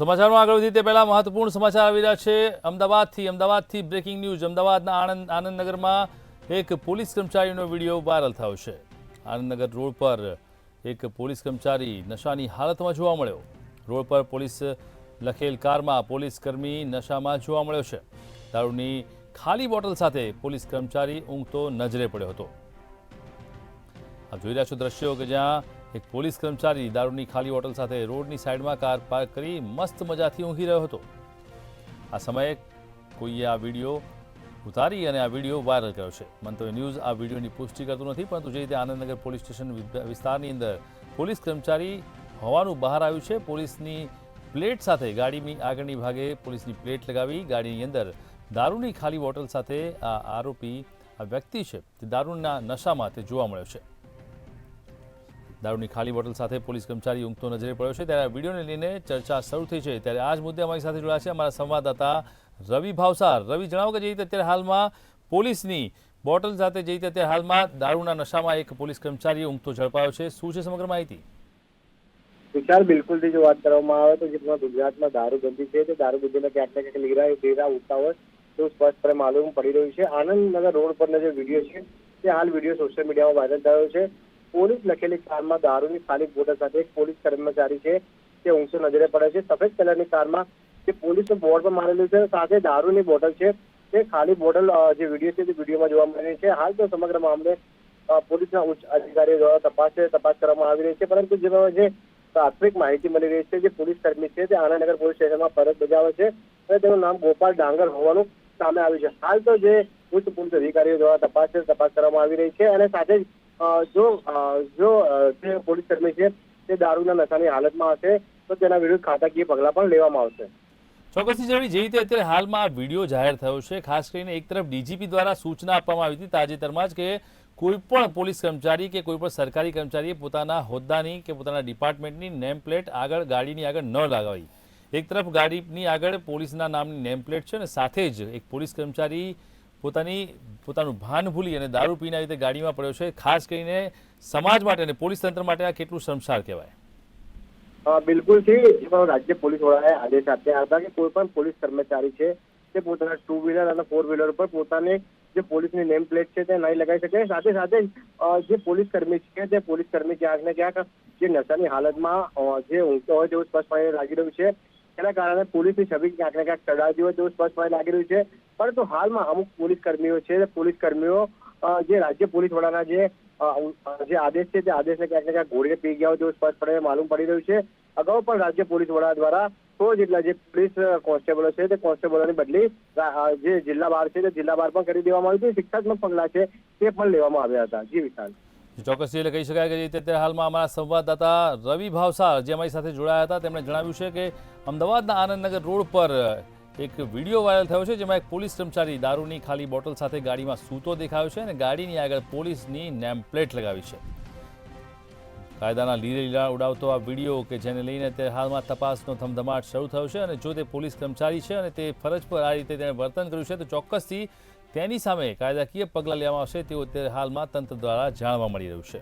સમાચારમાં આગળ વધી તે પહેલા મહત્વપૂર્ણ સમાચાર આવી રહ્યા છે અમદાવાદથી બ્રેકિંગ ન્યૂઝ। અમદાવાદના આનંદનગરમાં એક પોલીસ કર્મચારીનો વિડીયો વાયરલ થયો છે। આનંદનગર રોડ પર એક પોલીસ કર્મચારી નશાની હાલતમાં જોવા મળ્યો। રોડ પર પોલીસ લખેલ કારમાં પોલીસ કર્મી નશામાં જોવા મળ્યો છે। દારૂની ખાલી બોટલ સાથે પોલીસ કર્મચારી ઊંઘતો નજરે પડ્યો હતો। આપ જોઈ રહ્યા છો દ્રશ્યો કે જ્યાં એક પોલીસ કર્મચારી દારૂની ખાલી બોટલ સાથે રોડની સાઈડમાં કાર પાર્ક કરી મસ્ત મજાથી ઊંઘી રહ્યો હતો। આ સમયે કોઈએ આ વિડીયો ઉતારી અને આ વિડીયો વાયરલ કર્યો છે। મંતવ્ય ન્યૂઝ આ વિડીયોની પુષ્ટિ કરતું નથી, પરંતુ જે રીતે આનંદનગર પોલીસ સ્ટેશન વિસ્તારની અંદર પોલીસ કર્મચારી હોવાનું બહાર આવ્યું છે। પોલીસની પ્લેટ સાથે ગાડીની આગળની ભાગે પોલીસની પ્લેટ લગાવી ગાડીની અંદર દારૂની ખાલી બોટલ સાથે આ આરોપી આ વ્યક્તિ છે તે દારૂના નશામાં તે જોવા મળ્યો છે। દારૂની ખાલી બોટલ સાથે પોલીસ કર્મચારી ઊંઘતો નજરે પડ્યો છે। ત્યારે આ વિડીયોને લઈને ચર્ચા શરૂ થઈ છે। ત્યારે આ જ મુદ્દે અમારી સાથે જોડાયા છે અમારા સંવાદદાતા રવિ ભાવસાર। રવિ, જણાવો કે જે રીતે અત્યારે હાલમાં પોલીસની બોટલ સાથે જે રીતે અત્યારે હાલમાં દારૂના નશામાં એક પોલીસ કર્મચારી ઊંઘતો ઝડપાયો છે, શું છે સમગ્ર માહિતી? વિશાલ, બિલકુલથી જો વાત કરવામાં આવે તો જેમાં ગુજરાતમાં દારૂબંધી છે તે દારૂબંધીને ક્યાંક ને ક્યાંક લીરા ઉઠતા હોય તો સ્પષ્ટપણે માલુમ પડી રહ્યું છે। આનંદનગર રોડ પરનો જે વિડીયો છે તે હાલ વિડીયો સોશિયલ મીડિયામાં વાયરલ થયો છે। પોલીસ લખેલી કારમાં દારૂની ખાલી બોટલ સાથે એક પોલીસ કર્મચારી છે તે ઊંઘતો નજરે પડે છે। સફેદ કલરની કારમાં જે પોલીસનું બોર્ડ પર મારેલું છે, સાથે દારૂની બોટલ છે તે ખાલી બોટલ જે વિડીયો છે તે વિડીયોમાં જોવા મળી રહી છે। હાલ તો સમગ્ર મામલે પોલીસના ઉચ્ચ અધિકારીઓ દ્વારા તપાસ કરવામાં આવી રહી છે, પરંતુ જેમાં જે પ્રાથમિક માહિતી મળી રહી છે જે પોલીસ કર્મી છે તે આનંદનગર પોલીસ સ્ટેશનમાં ફરજ બજાવે છે અને તેનું નામ ગોપાલ ડાંગર હોવાનું સામે આવ્યું છે। હાલ તો જે ઉચ્ચ પોલીસ અધિકારીઓ દ્વારા તપાસ કરવામાં આવી રહી છે અને સાથે જ જો જે પોલીસ કર્મી છે તે દારૂના નશાની હાલતમાં હશે તો તેના વિરુદ્ધ ખાતાકીય પગલાં પણ લેવામાં આવશે। ચોક્કસથી જણાવી, જે રીતે અત્યારે હાલમાં આ વિડીયો જાહેર થયો છે, ખાસ કરીને એક તરફ ડીજીપી દ્વારા સૂચના આપવામાં આવી હતી તાજેતરમાં જ કે કોઈ પણ પોલીસ કર્મચારી કે કોઈ પણ સરકારી કર્મચારીએ પોતાના હોદ્દાની કે પોતાના ડિપાર્ટમેન્ટની નેમ પ્લેટ આગળ ગાડીની આગળ ન લગાવી। એક તરફ ગાડીની આગળ પોલીસના નામની નેમ પ્લેટ છે અને સાથે જ એક પોલીસ કર્મચારી પોતાનું ભાન ભૂલી અને દારૂ પીને રીતે ગાડીમાં પડ્યો છે। ખાસ કરીને સમાજ માટે અને પોલીસ તંત્ર માટે આ કેટલું શર્મસાર કહેવાય? બિલકુલથી જેમાં રાજ્ય પોલીસ વડાએ આદેશ આપ્યા હતા કે કોઈ પણ પોલીસ કર્મચારી છે તે પોતાના 2 વ્હીલર અને 4 વ્હીલર પર પોતાની જે પોલીસની નેમ પ્લેટ છે તે નહીં લગાવી શકે। સાથે જે પોલીસ કર્મી છે તે પોલીસ કર્મી ક્યાંક ને ક્યાંક જે નશાની હાલતમાં જે ઊંઘતો હોય તેવું સ્પષ્ટપણે લાગી રહ્યું છે। તેના કારણે પોલીસની છબી ક્યાંક ને ક્યાંક ચડાવતી હોય તેવું સ્પષ્ટપણે લાગી રહ્યું છે। પરંતુ હાલમાં અમુક પોલીસ કર્મીઓ છે, પોલીસ કર્મીઓ જે રાજ્ય પોલીસ વડાના જે આદેશ છે તે આદેશને ક્યાંક ને ક્યાંક ઘોડીને પી ગયા હોય તેવું સ્પષ્ટપણે માલુમ પડી રહ્યું છે। અગાઉ પણ રાજ્ય પોલીસ વડા દ્વારા 100 જેટલા જે પોલીસ કોન્સ્ટેબલો છે તે કોન્સ્ટેબલોની બદલી જે જિલ્લા બહાર છે તે જિલ્લા બહાર પણ કરી દેવામાં આવી હતી। શિક્ષાત્મક પગલાં છે તે પણ લેવામાં આવ્યા હતા। જી વિશાલ, ચોક્કસ એટલે કહી શકાય કે અત્યારે હાલમાં અમારા સંવાદદાતા રવિ ભાવસાર જે અમારી સાથે જોડાયા હતા તેમણે જણાવ્યું છે કે અમદાવાદના આનંદનગર રોડ પર એક વિડીયો વાયરલ થયો છે જેમાં એક પોલીસ કર્મચારી દારૂની ખાલી બોટલ સાથે ગાડીમાં સૂતો દેખાયો છે અને ગાડીની આગળ પોલીસની નેમ પ્લેટ લગાવી છે। કાયદાના લીલા ઉડાવતો આ વિડીયો કે જેને લઈને અત્યારે હાલમાં તપાસનો ધમધમાટ શરૂ થયો છે અને જો તે પોલીસ કર્મચારી છે અને તે ફરજ પર આ રીતે તેણે વર્તન કર્યું છે તો ચોક્કસથી તેની સામે કાયદાકીય પગલાં લેવામાં આવશે તેવું અત્યારે હાલમાં તંત્ર દ્વારા જાણવા મળી રહ્યું છે।